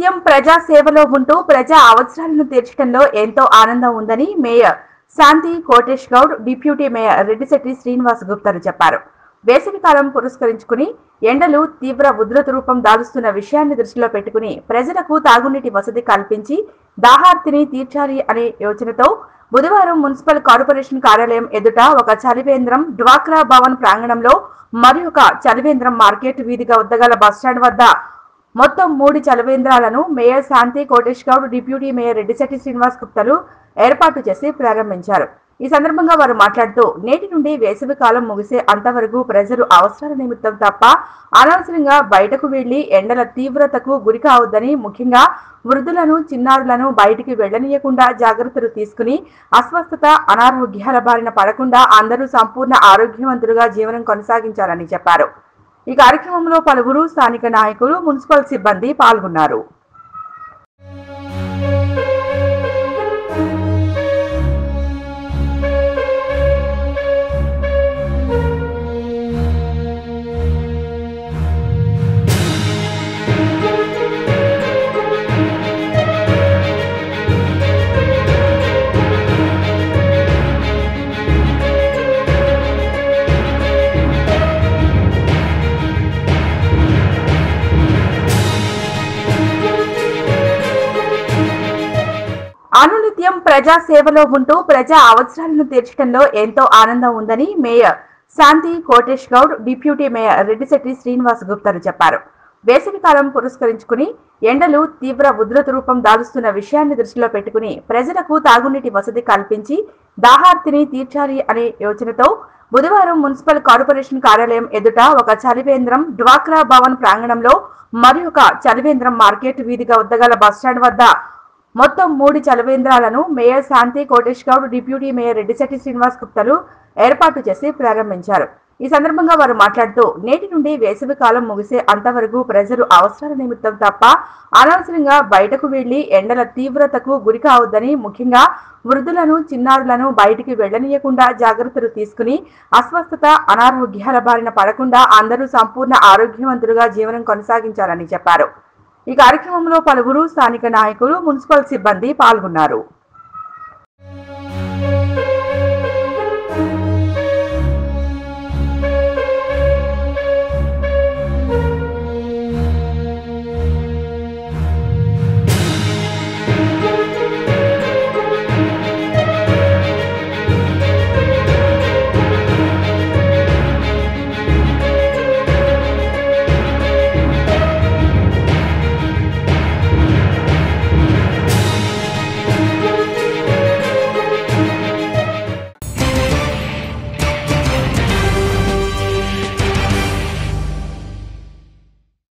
అనునిత్యం ప్రజా సేవలో ఉంటూ ప్రజా అవసరాలను తీర్చడంలో ఎంతో ఆనందం ఉందని మేయర్ శాంతి కోటేష్ గౌడ్, డిప్యూటీ మేయర్ రెడ్డిశెట్టి శ్రీనివాస్ గుప్తారు చెప్పారు. వేసవికాలం పురస్కరించుకుని ఎండలు తీవ్ర ఉధృత రూపం దాలుస్తున్న విషయాన్ని దృష్టిలో పెట్టుకుని ప్రజలకు తాగునీటి వసతి కల్పించి దాహార్తిని తీర్చాలి అనే యోచనతో బుధవారం మున్సిపల్ కార్పొరేషన్ కార్యాలయం ఎదుట ఒక చలివేంద్రం, డ్వాక్రా భవన్ ప్రాంగణంలో మరి ఒక చలివేంద్రం మార్కెట్ వీధిగా ఉద్దగల బస్టాండ్ వద్ద మొత్తం 3 చలివేంద్రాలను మేయర్ శాంతి కోటేష్ గౌడ్, డిప్యూటీ మేయర్ రెడ్డిశెట్టి శ్రీనివాస్ గుప్తాలు ఏర్పాటు చేసి ప్రారంభించారు. ఈ సందర్భంగా వారు మాట్లాడుతూ నేటి నుండి వేసవి కాలం ముగిసే అంతవరకు ప్రజలు అవసరాల నిమిత్తం తప్ప అనవసరంగా బయటకు వెళ్లి ఎండల తీవ్రతకు గురి కావద్దని, ముఖ్యంగా వృద్ధులను, చిన్నారులను బయటికి వెళ్లనీయకుండా జాగ్రత్తలు తీసుకుని అస్వస్థత, అనారోగ్యాల బారిన పడకుండా అందరూ సంపూర్ణ ఆరోగ్యవంతులుగా జీవనం కొనసాగించాలని చెప్పారు. ఈ కార్యక్రమంలో పలువురు స్థానిక నాయకులు, మున్సిపల్ సిబ్బంది పాల్గొన్నారు. అనునిత్యం ప్రజా సేవలో ఉంటూ ప్రజా అవసరాలను తీర్చడంలో ఎంతో ఆనందం ఉందని మేయర్ శాంతి కోటేష్ గౌడ్, డిప్యూటీ మేయర్ రెడ్డిశెట్టి శ్రీనివాస్ గుప్తారు చెప్పారు. వేసవికాలం పురస్కరించుకుని ఎండలు తీవ్ర ఉధృత రూపం దాలుస్తున్న విషయాన్ని దృష్టిలో పెట్టుకుని ప్రజలకు తాగునీటి వసతి కల్పించి దాహార్తిని తీర్చాలి అనే యోచనతో బుధవారం మున్సిపల్ కార్పొరేషన్ కార్యాలయం ఎదుట ఒక చలివేంద్రం, డ్వాక్రా భవన్ ప్రాంగణంలో మరి ఒక చలివేంద్రం మార్కెట్ వీధిగా ఉద్దగల బస్టాండ్ వద్ద మొత్తం 3 చలివేంద్రాలను మేయర్ శాంతి కోటేష్ గౌడ్, డిప్యూటీ మేయర్ రెడ్డిశెట్టి శ్రీనివాస్ గుప్తాలు ఏర్పాటు చేసి ప్రారంభించారు. ఈ సందర్భంగా వారు మాట్లాడుతూ నేటి నుండి వేసవి కాలం ముగిసే అంతవరకు ప్రజలు అవసరాల నిమిత్తం తప్ప అనవసరంగా బయటకు వెళ్లి ఎండల తీవ్రతకు గురి కావద్దని, ముఖ్యంగా వృద్ధులను, చిన్నారులను బయటికి వెళ్లనీయకుండా జాగ్రత్తలు తీసుకుని అస్వస్థత, అనారోగ్యాల బారిన పడకుండా అందరూ సంపూర్ణ ఆరోగ్యవంతులుగా జీవనం కొనసాగించాలని చెప్పారు. ఈ కార్యక్రమంలో పలువురు స్థానిక నాయకులు, మున్సిపల్ సిబ్బంది పాల్గొన్నారు.